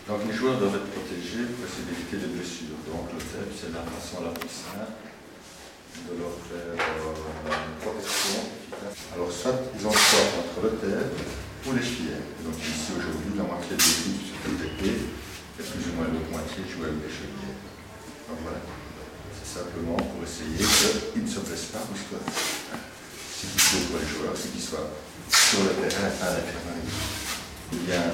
Donc les joueurs doivent être protégés pour essayer d'éviter les blessures. Donc le TEP, c'est la façon la plus simple de leur faire une protection efficace. Alors soit ils ont le choix entre le TEP ou les chevilles. Donc ici aujourd'hui, la moitié de l'équipe sur le TP et plus ou moins l'autre moitié joue avec les chevilles. Donc voilà, c'est simplement pour essayer qu'ils ne se blessent pas, puisque ce qu'il faut pour les joueurs, c'est qu'ils soient sur le terrain à l'infirmerie. Il y a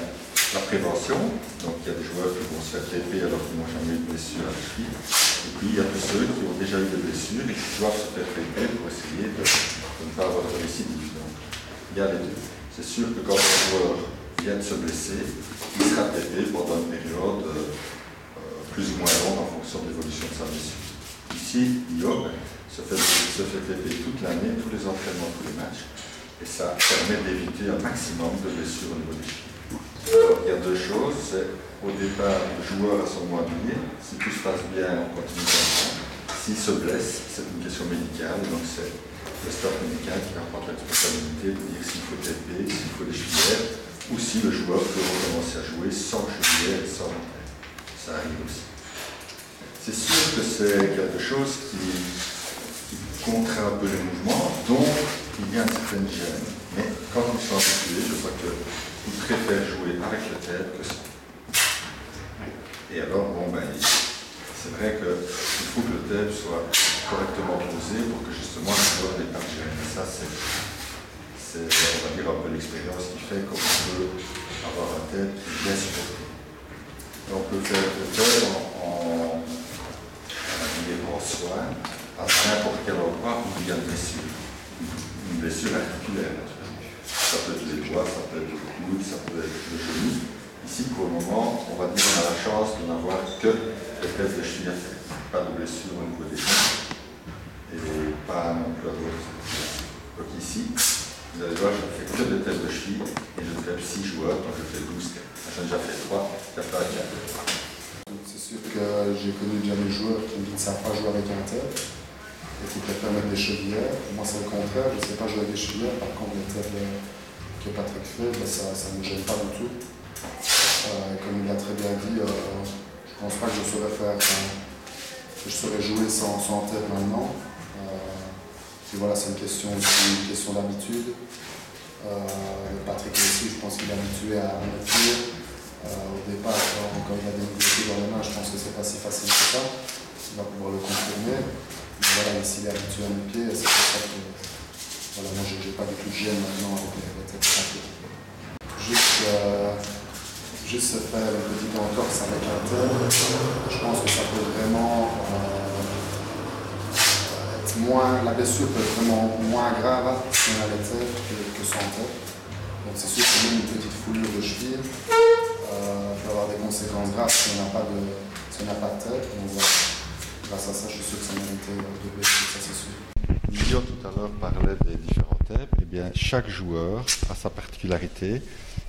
la prévention, donc il y a des joueurs qui vont se faire TP alors qu'ils n'ont jamais eu de blessure à la cheville. Et puis il y a tous ceux qui ont déjà eu des blessures et qui doivent se faire TP pour essayer de ne pas avoir de récidive. Donc il y a les deux. C'est sûr que quand un joueur vient de se blesser, il sera TP pendant une période plus ou moins longue en fonction de l'évolution de sa blessure. Ici, Yob se fait TP toute l'année, tous les entraînements, tous les matchs. Et ça permet d'éviter un maximum de blessures au niveau des chevilles. Alors, il y a deux choses, c'est au départ, le joueur a son mot à dire. Si tout se passe bien, on continue comme ça. S'il se blesse, c'est une question médicale, donc c'est le staff médical qui va prendre la responsabilité de dire s'il faut TP, s'il faut des chevillères, ou si le joueur peut recommencer à jouer sans chevillères et sans entraînement. Ça arrive aussi. C'est sûr que c'est quelque chose qui contraint un peu les mouvements, donc il y a une certaine gêne. Mais quand ils sont habitués, je vois qu'ils préfèrent jouer avec la tête que sans. Et alors, c'est vrai qu'il faut que le tête soit correctement posé pour que justement le joueur n'ait pas de gêne. Et ça, c'est, on va dire, un peu l'expérience qui fait qu'on peut avoir un tête qui est bien supporté. On peut faire le tête en soin à n'importe quel endroit où il y a une blessure articulaire. Ça peut être les doigts, ça peut être le coude, ça peut être le genou. Ici, pour le moment, on va dire qu'on a la chance de n'avoir que les têtes de cheville à faire. Pas de blessure au niveau des genoux et pas non plus à d'autres. Donc ici, vous allez voir, je ne fais que des têtes de cheville et je fais 6 joueurs, donc je fais 12 têtes. J'en ai déjà fait 3, il n'y a pas à 4. C'est sûr que j'ai connu déjà des joueurs qui ne savent pas jouer avec un tête et qui préfèrent mettre des chevillères. Moi, c'est le contraire, je ne sais pas jouer avec des chevillères. Par contre, les têtes que Patrick fait, ça ne me gêne pas du tout. Comme il a très bien dit, je ne pense pas que je saurais jouer sans tête maintenant. Puis voilà, c'est une question d'habitude. Patrick aussi, je pense qu'il est habitué à mettre tir. Au départ, quand il a des nouveautés dans les mains, je pense que c'est pas si facile que ça. Il va pouvoir le confirmer. Mais voilà, ici, il est habitué à mes pieds, et c'est pour ça que voilà, moi, je n'ai pas du tout de gêne maintenant avec les têtes pratiques. Juste se faire une petite entorse avec un tel, je pense que ça peut vraiment être moins, la blessure peut être vraiment moins grave si on a les têtes que sans tête. Donc c'est sûr que même une petite foulure de cheville peut avoir des conséquences graves si on n'a pas de tête. Donc voilà, grâce à ça, je suis sûr que ça méritait de blessure, ça c'est sûr. Lio tout à l'heure parlait des différents TEP. Eh bien, chaque joueur a sa particularité.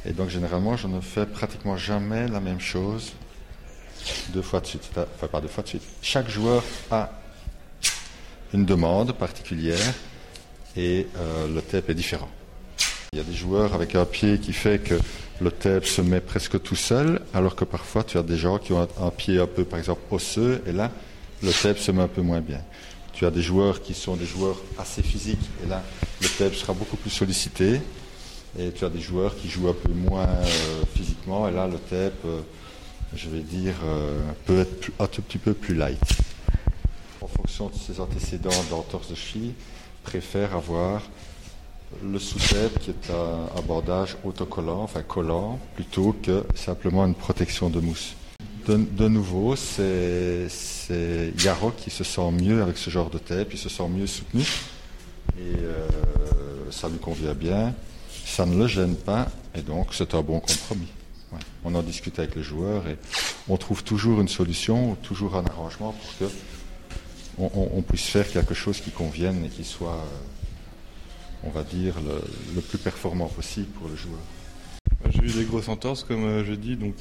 Et donc, généralement, je ne fais pratiquement jamais la même chose 2 fois de suite. Enfin, pas 2 fois de suite. Chaque joueur a une demande particulière et le TEP est différent. Il y a des joueurs avec un pied qui fait que le TEP se met presque tout seul, alors que parfois, tu as des gens qui ont un pied un peu, par exemple, osseux, et là, le TEP se met un peu moins bien. Tu as des joueurs qui sont des joueurs assez physiques, et là, le TEP sera beaucoup plus sollicité. Et tu as des joueurs qui jouent un peu moins physiquement, et là, le TEP, je vais dire, peut être un tout petit peu plus light. En fonction de ses antécédents d'entorse de cheville, préfère avoir le sous-TEP qui est un bandage autocollant, enfin collant, plutôt que simplement une protection de mousse. De nouveau, c'est Yarok qui se sent mieux avec ce genre de TEP, il se sent mieux soutenu et ça lui convient bien, ça ne le gêne pas et donc c'est un bon compromis. Ouais. On en discute avec les joueurs et on trouve toujours une solution, toujours un arrangement pour que on puisse faire quelque chose qui convienne et qui soit, on va dire, le plus performant possible pour le joueur. J'ai eu des grosses entorses, comme je dis, donc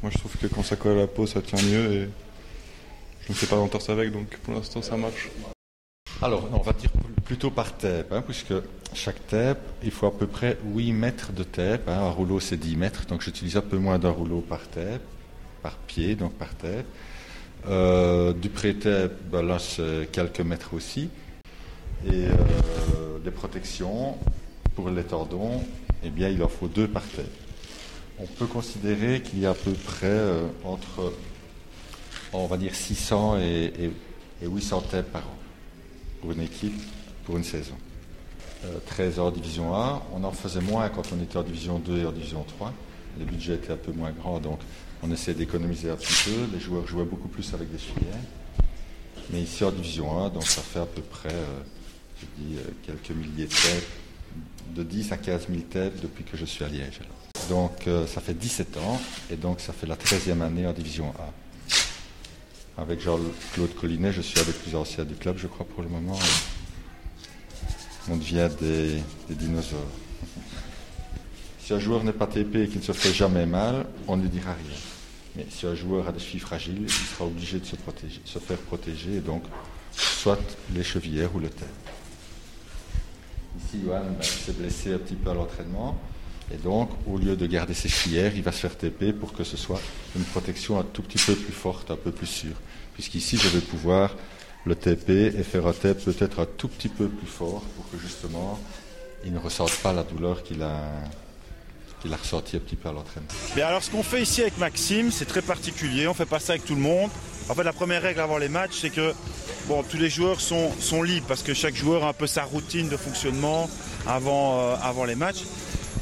moi je trouve que quand ça colle à la peau, ça tient mieux et je ne fais pas d'entorse avec, donc pour l'instant ça marche. Alors, on va dire Plutôt par tape, puisque chaque tape, il faut à peu près 8 mètres de tape. Un rouleau, c'est 10 mètres, donc j'utilise un peu moins d'un rouleau par tape, par pied, donc par tape. Du pré-tape, là, c'est quelques mètres aussi. Et les protections, pour les tordons, eh bien, il en faut 2 par tape. On peut considérer qu'il y a à peu près entre, on va dire, 600 et 800 tapes par an pour une équipe, pour une saison. 13 en division 1, on en faisait moins quand on était en division 2 et en division 3. Les budgets étaient un peu moins grands, donc on essayait d'économiser un petit peu. Les joueurs jouaient beaucoup plus avec des filières. Mais ici en division 1, donc ça fait à peu près, quelques milliers de tapes, de 10 à 15 000 tapes depuis que je suis à Liège. Donc ça fait 17 ans, et donc ça fait la 13e année en division 1. Avec Jean-Claude Collinet, je suis un des plus anciens du club, je crois, pour le moment. On devient des dinosaures. Si un joueur n'est pas TP et qu'il ne se fait jamais mal, on ne lui dira rien. Mais si un joueur a des chevilles fragiles, il sera obligé de se faire protéger, et donc soit les chevillères ou le tape. Ici, Johan s'est blessé un petit peu à l'entraînement, et donc, au lieu de garder ses chevillères, il va se faire TP pour que ce soit une protection un tout petit peu plus forte, un peu plus sûre. Puisqu'ici, je vais pouvoir le TP et faire un tape peut-être un tout petit peu plus fort pour que justement, il ne ressente pas la douleur qu'il a ressenti un petit peu à l'entraînement. Alors, ce qu'on fait ici avec Maxime, c'est très particulier. On ne fait pas ça avec tout le monde. En fait, la première règle avant les matchs, c'est que tous les joueurs sont libres parce que chaque joueur a un peu sa routine de fonctionnement avant les matchs.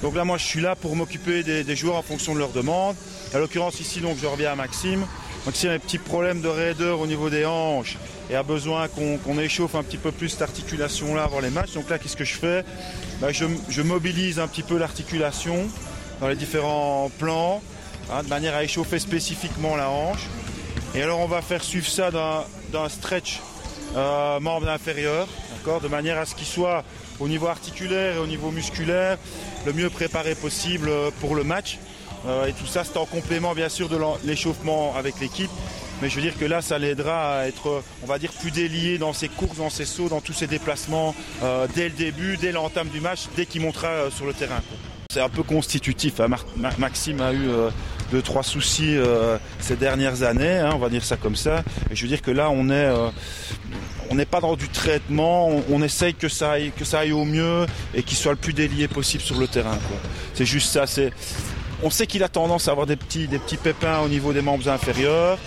Donc là, moi, je suis là pour m'occuper des joueurs en fonction de leurs demandes. À l'occurrence, ici, donc, je reviens à Maxime. Maxime a un petit problème de raideur au niveau des hanches et a besoin qu'on échauffe un petit peu plus cette articulation-là avant les matchs. Donc là, qu'est-ce que je fais ? Je mobilise un petit peu l'articulation dans les différents plans, de manière à échauffer spécifiquement la hanche. Et alors, on va faire suivre ça d'un stretch membre inférieur, d'accord, de manière à ce qu'il soit au niveau articulaire et au niveau musculaire le mieux préparé possible pour le match. Et tout ça, c'est en complément bien sûr de l'échauffement avec l'équipe. Mais je veux dire que là, ça l'aidera à être, on va dire, plus délié dans ses courses, dans ses sauts, dans tous ses déplacements, dès le début, dès l'entame du match, dès qu'il montera sur le terrain. C'est un peu constitutif. Maxime a eu 2-3 soucis ces dernières années, on va dire ça comme ça. Et je veux dire que là, on n'est pas dans du traitement, on essaye que ça aille au mieux et qu'il soit le plus délié possible sur le terrain, quoi. C'est juste ça. On sait qu'il a tendance à avoir des petits pépins au niveau des membres inférieurs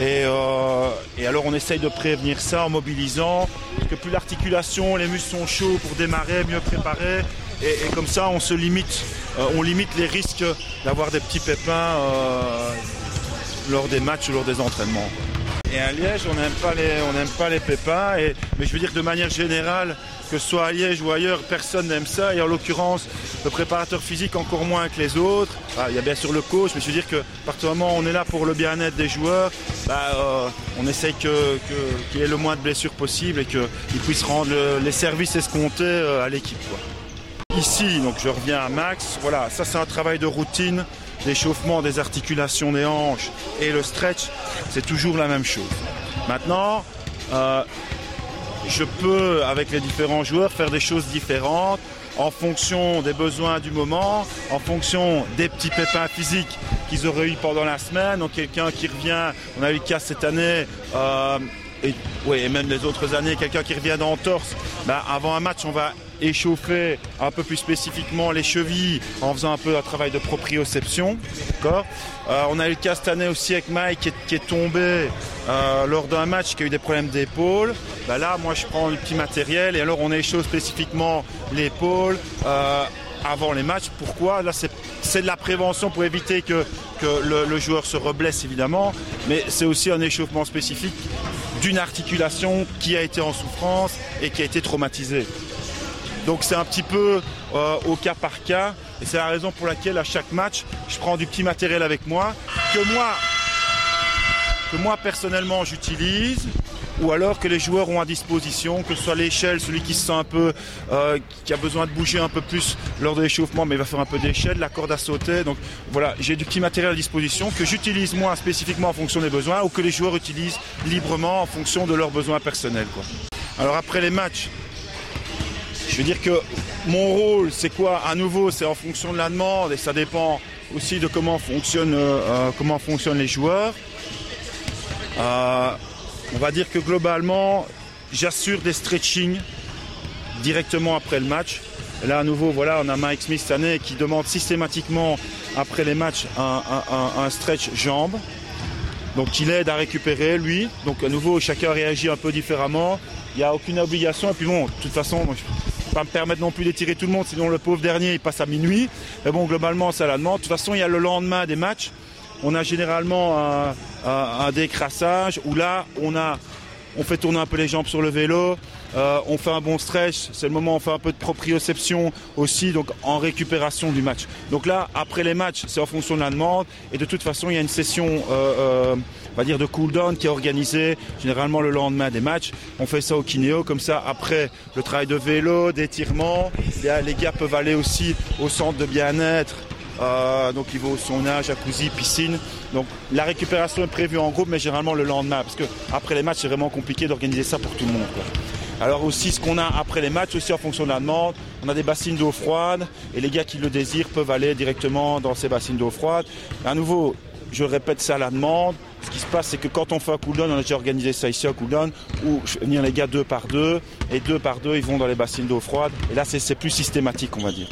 et alors on essaye de prévenir ça en mobilisant, que plus l'articulation, les muscles sont chauds pour démarrer, mieux préparés et comme ça on limite les risques d'avoir des petits pépins lors des matchs ou lors des entraînements. Et à Liège, on n'aime pas les pépins, mais je veux dire de manière générale, que ce soit à Liège ou ailleurs, personne n'aime ça. Et en l'occurrence, le préparateur physique encore moins que les autres. Il y a bien sûr le coach, mais je veux dire que à partir du moment où on est là pour le bien-être des joueurs, on essaye qu'il y ait le moins de blessures possible et qu'ils puissent rendre les services escomptés à l'équipe, quoi. Ici, donc je reviens à Max. Voilà, ça c'est un travail de routine. L'échauffement des articulations des hanches et le stretch, c'est toujours la même chose. Maintenant, je peux, avec les différents joueurs, faire des choses différentes en fonction des besoins du moment, en fonction des petits pépins physiques qu'ils auraient eu pendant la semaine. Donc quelqu'un qui revient, on a eu le cas cette année, et même les autres années, quelqu'un qui revient d'entorse, avant un match, on va échauffer un peu plus spécifiquement les chevilles en faisant un peu un travail de proprioception. D'accord. On a eu le cas cette année aussi avec Mike qui est tombé lors d'un match, qui a eu des problèmes d'épaule. Là, moi, je prends le petit matériel et alors on échauffe spécifiquement l'épaule avant les matchs. Pourquoi ? Là, c'est de la prévention pour éviter que le joueur se reblesse, évidemment, mais c'est aussi un échauffement spécifique d'une articulation qui a été en souffrance et qui a été traumatisée. Donc c'est un petit peu au cas par cas, et c'est la raison pour laquelle à chaque match, je prends du petit matériel avec moi, que moi personnellement j'utilise, ou alors que les joueurs ont à disposition, que ce soit l'échelle, celui qui se sent un peu, qui a besoin de bouger un peu plus lors de l'échauffement, mais il va faire un peu d'échelle, la corde à sauter. Donc voilà, j'ai du petit matériel à disposition que j'utilise moi spécifiquement en fonction des besoins, ou que les joueurs utilisent librement en fonction de leurs besoins personnels, quoi. Alors après les matchs, Je veux dire que mon rôle, c'est quoi? À nouveau, c'est en fonction de la demande et ça dépend aussi de comment fonctionnent les joueurs. On va dire que globalement, j'assure des stretchings directement après le match. Et là, à nouveau, voilà, on a Mike Smith cette année qui demande systématiquement après les matchs un stretch jambes. Donc il aide à récupérer, lui. Donc à nouveau, chacun réagit un peu différemment. Il n'y a aucune obligation. Et puis bon, de toute façon, moi, je ne peux pas me permettre non plus d'étirer tout le monde, sinon le pauvre dernier, il passe à minuit. Mais bon, globalement, c'est à la demande. De toute façon, il y a le lendemain des matchs. On a généralement un décrassage où là, on fait tourner un peu les jambes sur le vélo. On fait un bon stretch, c'est le moment où on fait un peu de proprioception aussi, donc en récupération du match. Donc là, après les matchs, c'est en fonction de la demande. Et de toute façon, il y a une session on va dire de cool-down qui est organisée généralement le lendemain des matchs. On fait ça au kinéo, comme ça, après le travail de vélo, d'étirement. Les gars peuvent aller aussi au centre de bien-être. Donc il va au sauna, jacuzzi, piscine. Donc la récupération est prévue en groupe, mais généralement le lendemain, parce que après les matchs, c'est vraiment compliqué d'organiser ça pour tout le monde, quoi. Alors aussi, ce qu'on a après les matchs, aussi en fonction de la demande, on a des bassines d'eau froide et les gars qui le désirent peuvent aller directement dans ces bassines d'eau froide. À nouveau, je répète ça à la demande. Ce qui se passe, c'est que quand on fait un cool-down, on a déjà organisé ça ici, un cool-down, où je fais venir les gars 2 par 2, et 2 par 2, ils vont dans les bassines d'eau froide. Et là, c'est plus systématique, on va dire.